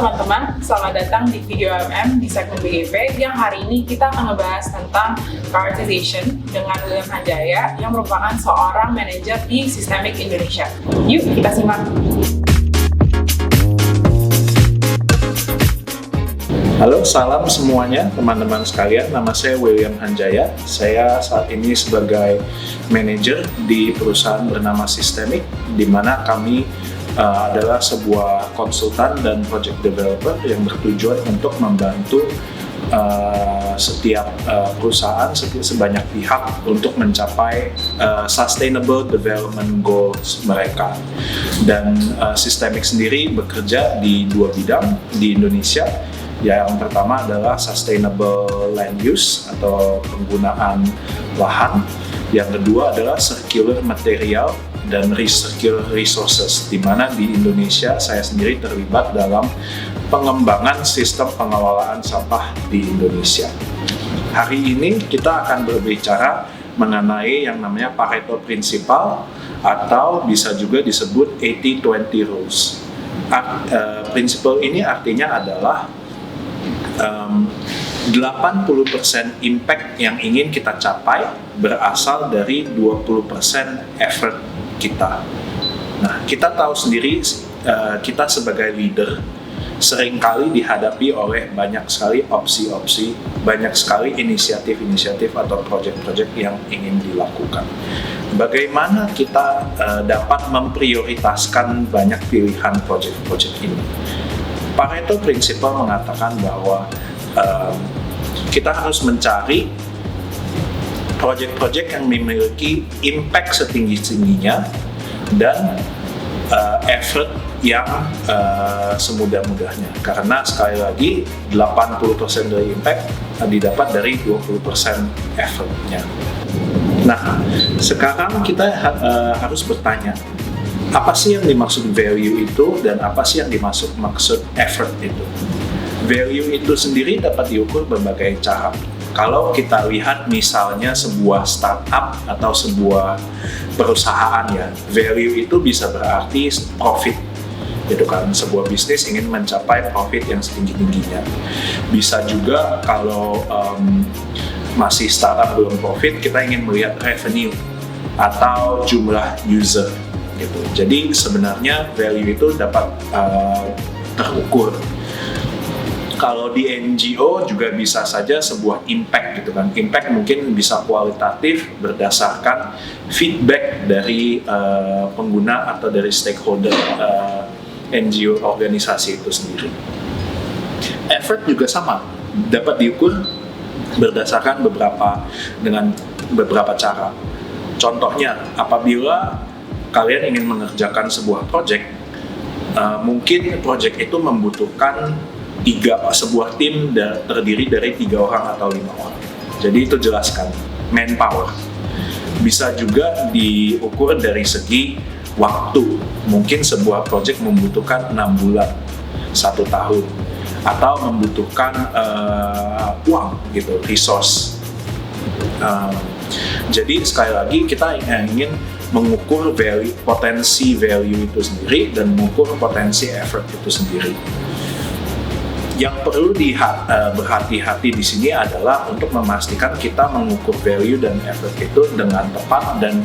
teman-teman, selamat datang di video AMM di segmen BGP yang hari ini kita akan ngebahas tentang prioritization dengan William Hanjaya yang merupakan seorang manajer di Systemic Indonesia. Yuk kita simak. Halo, salam semuanya teman-teman sekalian. Nama saya William Hanjaya. Saya saat ini sebagai manajer di perusahaan bernama Systemic, di mana kami adalah sebuah konsultan dan project developer yang bertujuan untuk membantu setiap perusahaan, sebanyak pihak untuk mencapai sustainable development goals mereka. Dan Systemic sendiri bekerja di dua bidang di Indonesia. Yang pertama adalah sustainable land use atau penggunaan lahan. Yang kedua adalah circular material dan circular resources, di mana di Indonesia saya sendiri terlibat dalam pengembangan sistem pengelolaan sampah di Indonesia. Hari ini kita akan berbicara mengenai yang namanya Pareto Principle atau bisa juga disebut 80-20 rules. Prinsipal ini artinya adalah 80% impact yang ingin kita capai berasal dari 20% effort kita. Nah, kita tahu sendiri kita sebagai leader seringkali dihadapi oleh banyak sekali opsi-opsi, banyak sekali inisiatif-inisiatif atau proyek-proyek yang ingin dilakukan. Bagaimana kita dapat memprioritaskan banyak pilihan proyek-proyek ini? Pareto Principle mengatakan bahwa kita harus mencari proyek-proyek yang memiliki impact setinggi-tingginya dan effort yang semudah-mudahnya. Karena sekali lagi 80% dari impact didapat dari 20% effortnya. Nah, sekarang kita harus bertanya, apa sih yang dimaksud value itu dan apa sih yang dimaksud effort itu? Value itu sendiri dapat diukur berbagai cara. Kalau kita lihat misalnya sebuah startup atau sebuah perusahaan ya, value itu bisa berarti profit, gitu kan. Sebuah bisnis ingin mencapai profit yang setinggi-tingginya. Bisa juga kalau masih startup belum profit, kita ingin melihat revenue atau jumlah user, gitu. Jadi sebenarnya value itu dapat terukur. Kalau di NGO juga bisa saja sebuah impact, gitu kan. Impact mungkin bisa kualitatif berdasarkan feedback dari pengguna atau dari stakeholder NGO organisasi itu sendiri. Effort juga sama, dapat diukur berdasarkan dengan beberapa cara. Contohnya, apabila kalian ingin mengerjakan sebuah project, mungkin project itu membutuhkan sebuah tim terdiri dari 3 orang atau 5 orang. Jadi itu jelaskan manpower. Bisa juga diukur dari segi waktu. Mungkin sebuah project membutuhkan 6 bulan, 1 tahun, atau membutuhkan uang, gitu, resource. Jadi sekali lagi kita ingin mengukur potensi value itu sendiri dan mengukur potensi effort itu sendiri. Yang perlu berhati-hati di sini adalah untuk memastikan kita mengukur value dan effort itu dengan tepat dan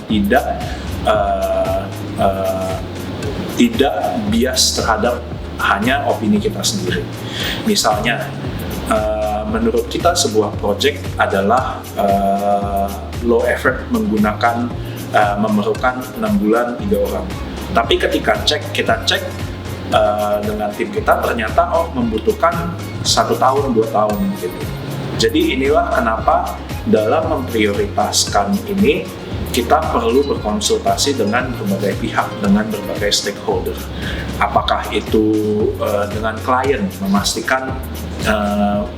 tidak bias terhadap hanya opini kita sendiri. Misalnya, menurut kita sebuah project adalah low effort memerlukan 6 bulan 3 orang. Tapi ketika kita cek dengan tim kita, ternyata membutuhkan 1 tahun 2 tahun gitu. Jadi inilah kenapa dalam memprioritaskan ini kita perlu berkonsultasi dengan berbagai pihak, dengan berbagai stakeholder. Apakah itu dengan klien, memastikan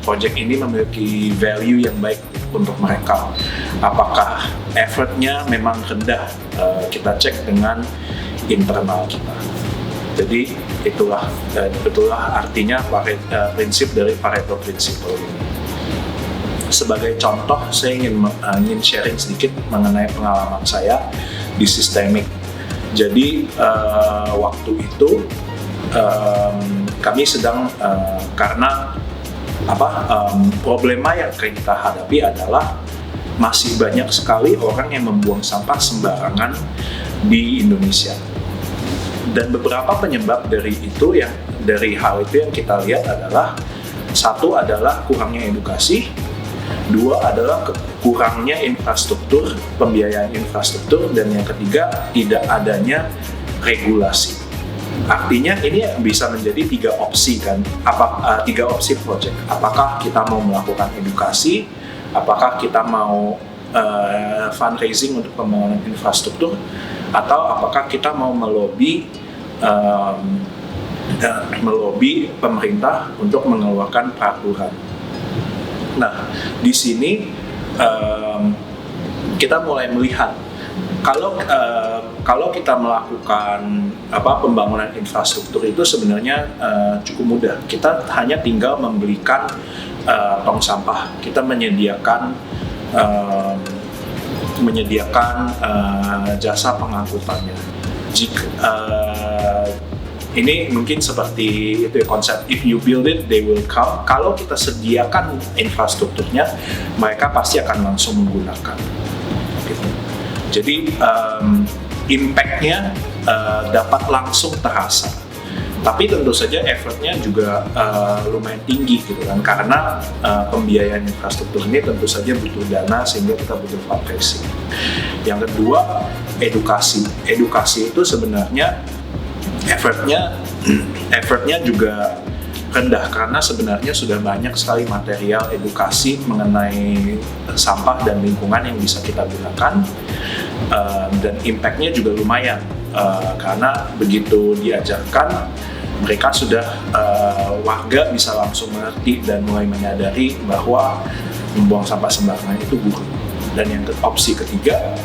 project ini memiliki value yang baik untuk mereka. Apakah effortnya memang rendah, kita cek dengan internal kita. Jadi itulah artinya prinsip dari Pareto Principle ini. Sebagai contoh, saya ingin sharing sedikit mengenai pengalaman saya di Systemic. Jadi waktu itu kami sedang karena problema yang kita hadapi adalah masih banyak sekali orang yang membuang sampah sembarangan di Indonesia. Dan beberapa penyebab dari hal itu yang kita lihat adalah, satu adalah kurangnya edukasi, dua adalah kurangnya infrastruktur, pembiayaan infrastruktur, dan yang ketiga tidak adanya regulasi. Artinya ini bisa menjadi tiga opsi kan, tiga opsi project. Apakah kita mau melakukan edukasi, apakah kita mau fundraising untuk pembangunan infrastruktur, atau apakah kita mau melobi pemerintah untuk mengeluarkan peraturan. Nah, di sini kita mulai melihat kalau kita melakukan pembangunan infrastruktur itu sebenarnya cukup mudah. Kita hanya tinggal membelikan tong sampah. Kita menyediakan jasa pengangkutannya. Ini mungkin seperti itu ya, konsep if you build it, they will come. Kalau kita sediakan infrastrukturnya, mereka pasti akan langsung menggunakan. Gitu. Jadi impact-nya dapat langsung terasa. Tapi tentu saja effortnya juga lumayan tinggi gitu kan, karena pembiayaan infrastruktur ini tentu saja butuh dana sehingga kita butuh fundraising. Yang kedua, edukasi. Edukasi itu sebenarnya effortnya juga rendah karena sebenarnya sudah banyak sekali material edukasi mengenai sampah dan lingkungan yang bisa kita gunakan, dan impact-nya juga lumayan karena begitu diajarkan mereka sudah warga bisa langsung mengerti dan mulai menyadari bahwa membuang sampah sembarangan itu buruk. Dan yang opsi ketiga,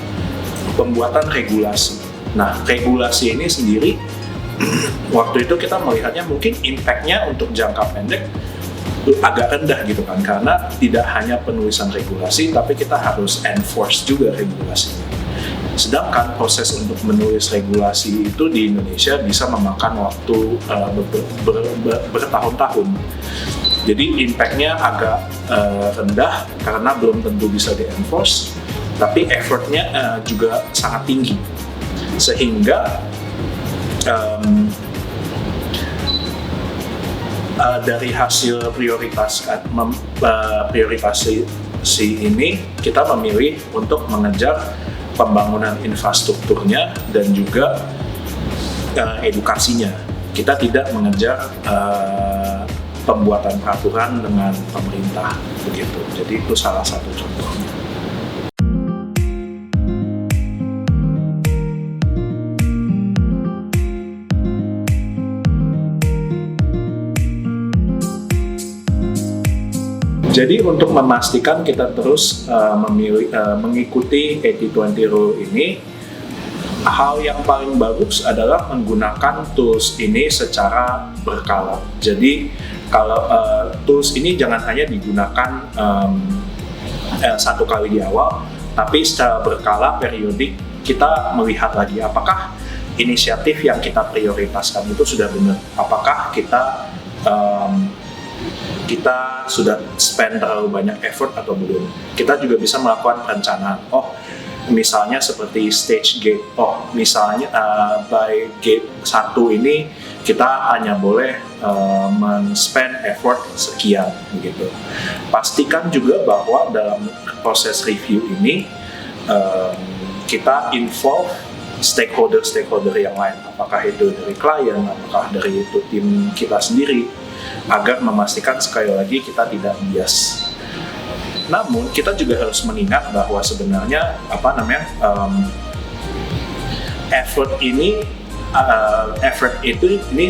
pembuatan regulasi. Nah, regulasi ini sendiri waktu itu kita melihatnya mungkin impact-nya untuk jangka pendek agak rendah gitu kan, karena tidak hanya penulisan regulasi tapi kita harus enforce juga regulasinya. Sedangkan proses untuk menulis regulasi itu di Indonesia bisa memakan waktu bertahun-tahun. Jadi impact-nya agak rendah karena belum tentu bisa di-enforce, tapi effort-nya juga sangat tinggi. Sehingga dari hasil prioritasi ini kita memilih untuk mengejar pembangunan infrastrukturnya dan juga edukasinya. Kita tidak mengejar pembuatan peraturan dengan pemerintah begitu. Jadi itu salah satu contohnya. Jadi untuk memastikan kita terus mengikuti 80-20 rule ini, hal yang paling bagus adalah menggunakan tools ini secara berkala. Jadi kalau tools ini jangan hanya digunakan satu kali di awal, tapi secara berkala, periodik, kita melihat lagi apakah inisiatif yang kita prioritaskan itu sudah benar, apakah kita sudah spend terlalu banyak effort atau belum. Kita juga bisa melakukan perencanaan. Misalnya seperti stage gate. Misalnya by gate 1 ini kita hanya boleh men-spend effort sekian begitu. Pastikan juga bahwa dalam proses review ini kita involve stakeholder yang lain. Apakah itu dari klien, apakah dari itu tim kita sendiri, agar memastikan sekali lagi kita tidak bias. Namun kita juga harus mengingat bahwa sebenarnya effort ini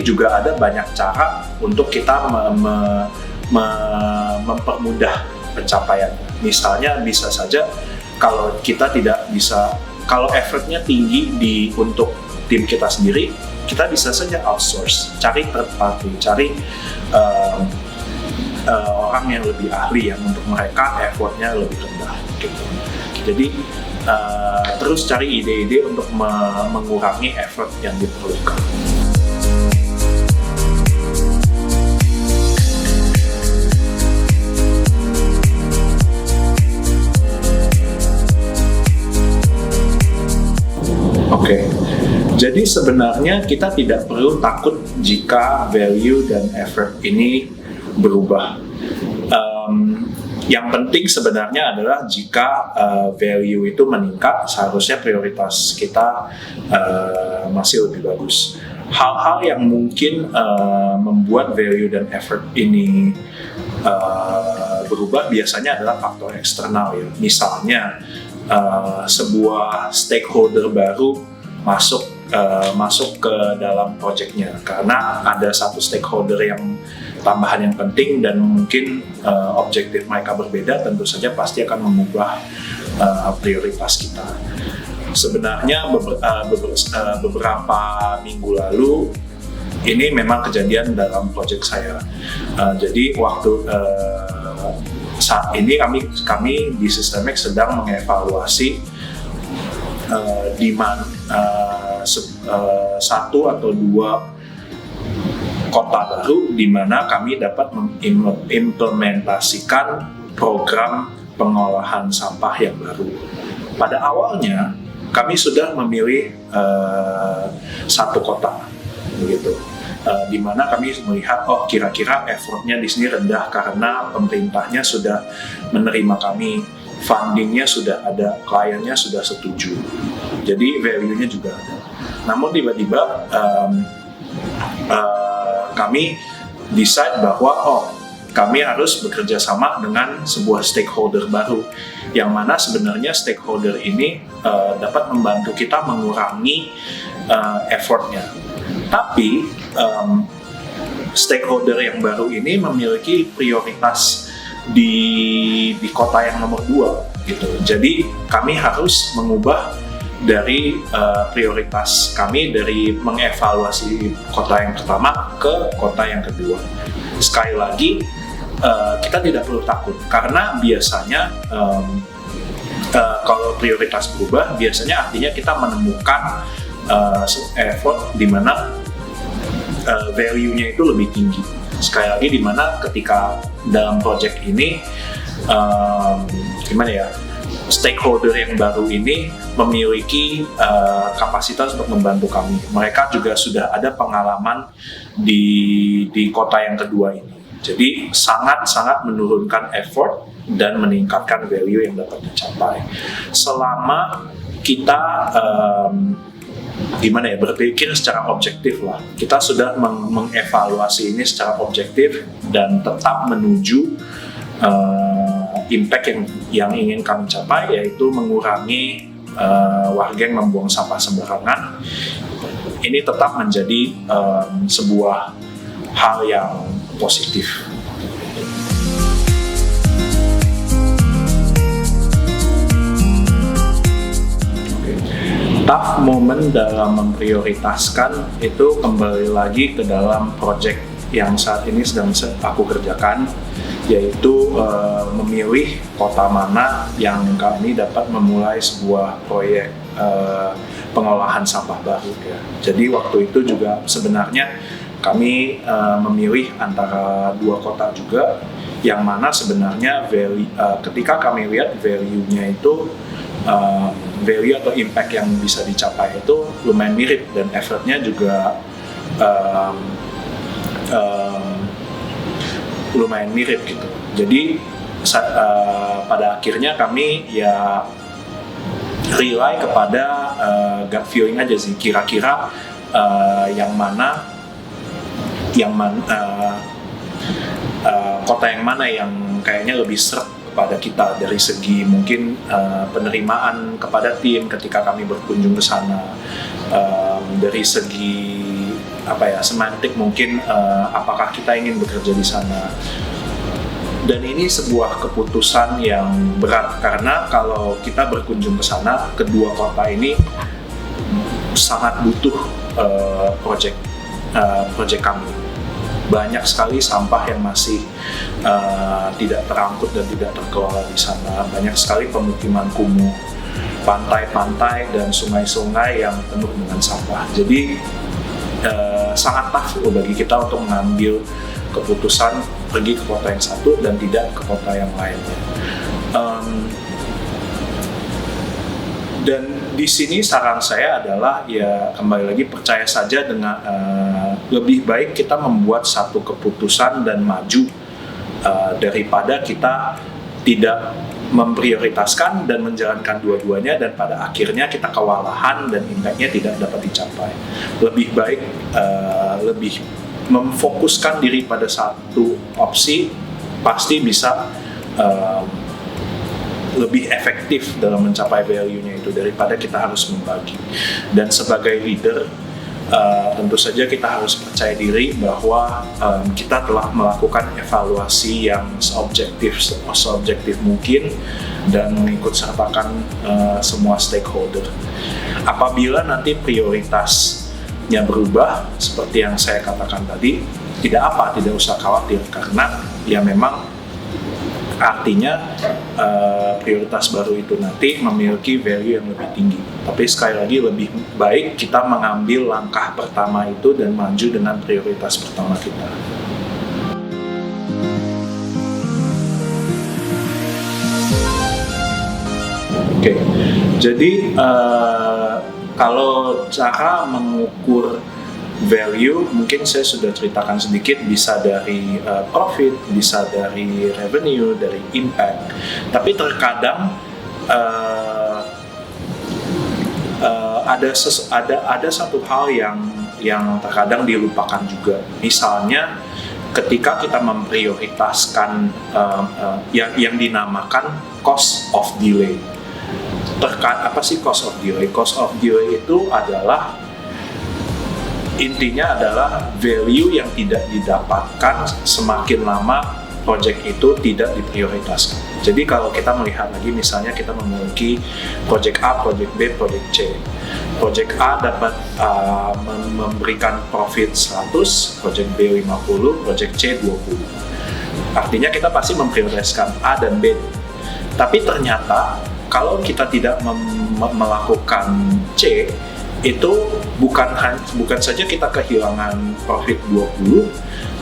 juga ada banyak cara untuk kita mempermudah pencapaiannya. Misalnya bisa saja kalau kita tidak bisa, kalau effortnya tinggi untuk tim kita sendiri, kita bisa saja outsource, cari third party, cari orang yang lebih ahli yang untuk mereka effortnya lebih rendah gitu. Jadi terus cari ide-ide untuk mengurangi effort yang diperlukan. Jadi sebenarnya kita tidak perlu takut jika value dan effort ini berubah. Yang penting sebenarnya adalah jika value itu meningkat, seharusnya prioritas kita masih lebih bagus. Hal-hal yang mungkin membuat value dan effort ini berubah biasanya adalah faktor eksternal ya. Misalnya sebuah stakeholder baru masuk ke dalam proyeknya karena ada satu stakeholder yang tambahan yang penting dan mungkin objektif mereka berbeda, tentu saja pasti akan mengubah prioritas kita. Sebenarnya beberapa minggu lalu ini memang kejadian dalam proyek saya. Jadi waktu saat ini kami di System-X sedang mengevaluasi satu atau dua kota baru di mana kami dapat mengimplementasikan program pengolahan sampah yang baru. Pada awalnya kami sudah memilih satu kota, begitu, di mana kami melihat kira-kira effortnya di sini rendah karena pemerintahnya sudah menerima kami, fundingnya sudah ada, kliennya sudah setuju, jadi value-nya juga ada. Namun tiba-tiba kami decide bahwa kami harus bekerja sama dengan sebuah stakeholder baru, yang mana sebenarnya stakeholder ini dapat membantu kita mengurangi effortnya. Tapi stakeholder yang baru ini memiliki prioritas di kota yang nomor 2 gitu. Jadi kami harus mengubah dari prioritas kami dari mengevaluasi kota yang pertama ke kota yang kedua. Sekali lagi kita tidak perlu takut karena biasanya kalau prioritas berubah biasanya artinya kita menemukan effort di mana value-nya itu lebih tinggi. Sekali lagi di mana ketika dalam project ini stakeholder yang baru ini memiliki kapasitas untuk membantu kami. Mereka juga sudah ada pengalaman di kota yang kedua ini. Jadi sangat-sangat menurunkan effort dan meningkatkan value yang dapat dicapai. Selama kita berpikir secara objektif lah. Kita sudah mengevaluasi ini secara objektif dan tetap menuju impact yang ingin kami capai, yaitu mengurangi warga yang membuang sampah sembarangan. Ini tetap menjadi sebuah hal yang positif. Tough moment dalam memprioritaskan itu kembali lagi ke dalam project yang saat ini sedang aku kerjakan, yaitu memilih kota mana yang kami dapat memulai sebuah proyek pengolahan sampah baru ya. Jadi waktu itu juga sebenarnya kami memilih antara dua kota juga, yang mana sebenarnya ketika kami lihat value-nya itu value atau impact yang bisa dicapai itu lumayan mirip dan effortnya juga lumayan mirip gitu. Jadi pada akhirnya kami ya rely kepada gut feeling aja sih, kira-kira kota yang mana yang kayaknya lebih seret kepada kita dari segi mungkin penerimaan kepada tim ketika kami berkunjung ke sana, dari segi semantik mungkin apakah kita ingin bekerja di sana. Dan ini sebuah keputusan yang berat karena kalau kita berkunjung ke sana, kedua kota ini sangat butuh project kami. Banyak sekali sampah yang masih tidak terangkut dan tidak terkelola di sana. Banyak sekali pemukiman kumuh, pantai-pantai dan sungai-sungai yang penuh dengan sampah. Jadi sangat tough bagi kita untuk mengambil keputusan pergi ke kota yang satu dan tidak ke kota yang lainnya. Dan di sini saran saya adalah ya kembali lagi percaya saja dengan lebih baik kita membuat satu keputusan dan maju daripada kita tidak memprioritaskan dan menjalankan dua-duanya dan pada akhirnya kita kewalahan dan impact-nya tidak dapat dicapai. Lebih baik lebih memfokuskan diri pada satu opsi pasti bisa lebih efektif dalam mencapai value-nya itu daripada kita harus membagi. Dan sebagai leader, tentu saja kita harus percaya diri bahwa kita telah melakukan evaluasi yang seobjektif mungkin dan mengikut sertakan semua stakeholder. Apabila nanti prioritasnya berubah, seperti yang saya katakan tadi, tidak usah khawatir karena ya memang artinya prioritas baru itu nanti memiliki value yang lebih tinggi. Tapi sekali lagi lebih baik kita mengambil langkah pertama itu dan maju dengan prioritas pertama kita. Oke, jadi kalau cara mengukur value mungkin saya sudah ceritakan sedikit, bisa dari profit, bisa dari revenue, dari impact. Tapi terkadang ada satu hal yang terkadang dilupakan juga. Misalnya ketika kita memprioritaskan yang dinamakan cost of delay. Apa sih cost of delay? Cost of delay itu intinya adalah value yang tidak didapatkan semakin lama project itu tidak diprioritaskan. Jadi kalau kita melihat lagi, misalnya kita memiliki project A, project B, project C. Project A dapat memberikan profit 100, project B 50, project C 20. Artinya kita pasti memprioritaskan A dan B. Tapi ternyata kalau kita tidak melakukan C, itu bukan saja kita kehilangan profit 20,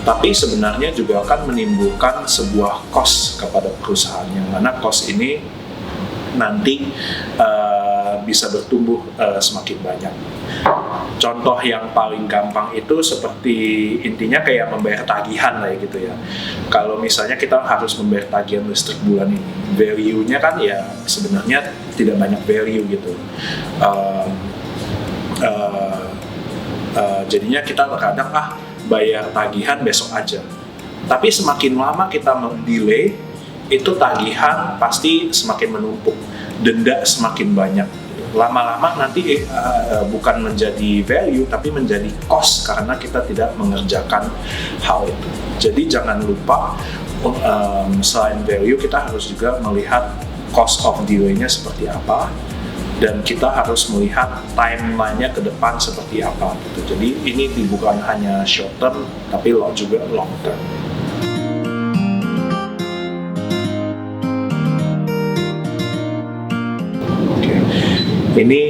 tapi sebenarnya juga akan menimbulkan sebuah cost kepada perusahaan, yang mana cost ini nanti bisa bertumbuh semakin banyak. Contoh yang paling gampang itu seperti intinya kayak membayar tagihan lah ya gitu ya. Kalau misalnya kita harus membayar tagihan listrik bulan ini, value-nya kan ya sebenarnya tidak banyak value gitu. Jadinya kita terkadang bayar tagihan besok aja. Tapi semakin lama kita mendelay, itu tagihan pasti semakin menumpuk, denda semakin banyak. Lama-lama nanti bukan menjadi value tapi menjadi cost karena kita tidak mengerjakan hal itu. Jadi jangan lupa selain value kita harus juga melihat cost of delay-nya seperti apa. Dan kita harus melihat timeline-nya ke depan seperti apa gitu. Jadi ini bukan hanya short term tapi juga long term. Okay. Ini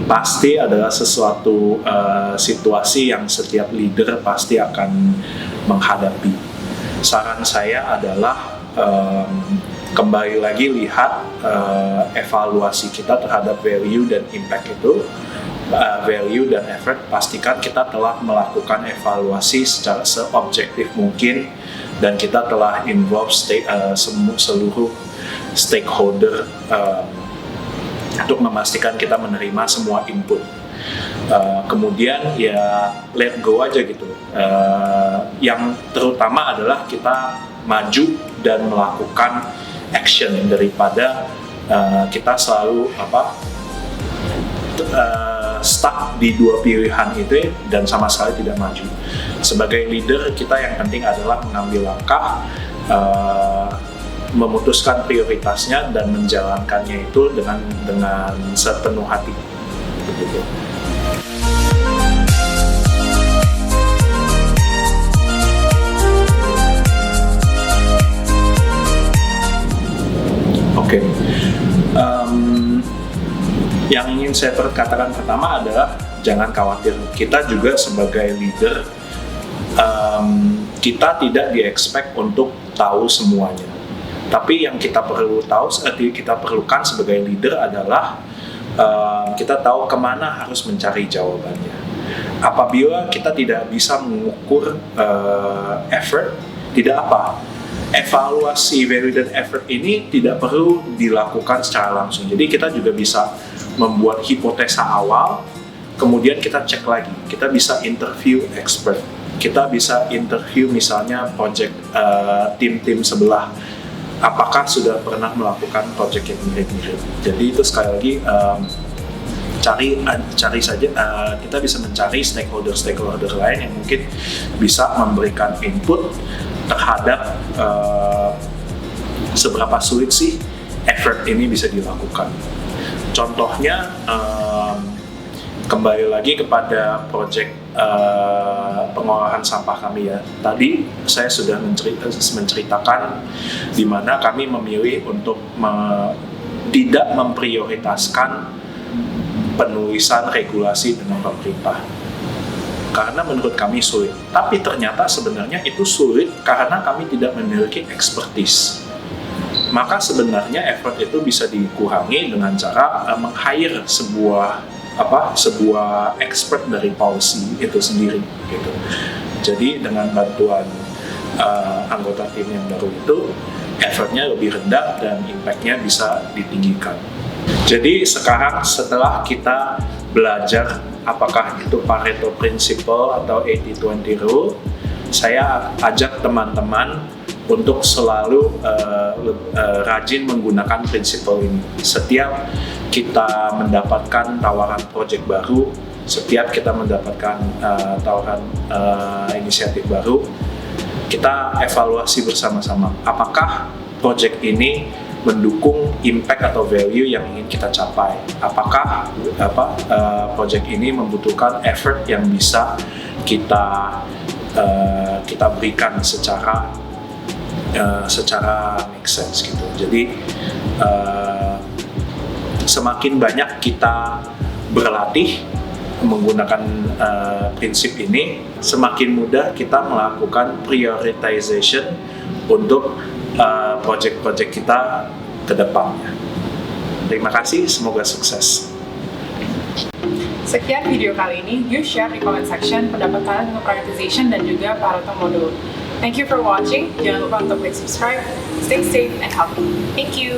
pasti adalah sesuatu situasi yang setiap leader pasti akan menghadapi. Saran saya adalah kembali lagi lihat evaluasi kita terhadap value dan impact itu, value dan effort, pastikan kita telah melakukan evaluasi secara seobjektif mungkin dan kita telah involve seluruh stakeholder untuk memastikan kita menerima semua input. Kemudian ya let go aja gitu. Yang terutama adalah kita maju dan melakukan action daripada kita selalu stuck di dua pilihan itu dan sama sekali tidak maju. Sebagai leader kita yang penting adalah mengambil langkah, memutuskan prioritasnya dan menjalankannya itu dengan sepenuh hati. Begitu. Oke. Yang ingin saya katakan pertama adalah jangan khawatir. Kita juga sebagai leader, kita tidak di-expect untuk tahu semuanya. Tapi yang kita perlukan sebagai leader adalah kita tahu kemana harus mencari jawabannya. Apabila kita tidak bisa mengukur effort, tidak apa. Evaluasi value dan effort ini tidak perlu dilakukan secara langsung. Jadi kita juga bisa membuat hipotesa awal, kemudian kita cek lagi. Kita bisa interview expert. Kita bisa interview misalnya project tim-tim sebelah. Apakah sudah pernah melakukan project yang mirip-mirip. Jadi itu sekali lagi cari saja, kita bisa mencari stakeholder lain yang mungkin bisa memberikan input terhadap seberapa sulit sih effort ini bisa dilakukan. Contohnya kembali lagi kepada project pengolahan sampah kami ya. Tadi saya sudah menceritakan di mana kami memilih untuk tidak memprioritaskan penulisan regulasi dengan pemerintah karena menurut kami sulit. Tapi ternyata sebenarnya itu sulit karena kami tidak memiliki expertise. Maka sebenarnya effort itu bisa dikurangi dengan cara meng-hire sebuah expert dari policy itu sendiri gitu. Jadi dengan bantuan anggota tim yang baru itu, effortnya lebih rendah dan impact-nya bisa ditinggikan. Jadi sekarang setelah kita belajar apakah itu Pareto Principle atau 80-20 Rule, saya ajak teman-teman untuk selalu rajin menggunakan prinsip ini. Setiap kita mendapatkan tawaran proyek baru, setiap kita mendapatkan tawaran inisiatif baru, kita evaluasi bersama-sama. Apakah proyek ini mendukung impact atau value yang ingin kita capai? Apakah proyek ini membutuhkan effort yang bisa kita berikan secara make sense gitu. Jadi semakin banyak kita berlatih menggunakan prinsip ini, semakin mudah kita melakukan prioritization untuk project-project kita ke depannya. Terima kasih, semoga sukses. Sekian video kali ini. You share di comment section pendapat kalian tentang prioritization dan juga Pareto modul. Thank you for watching. Jangan lupa untuk klik subscribe. Stay safe and healthy. Thank you.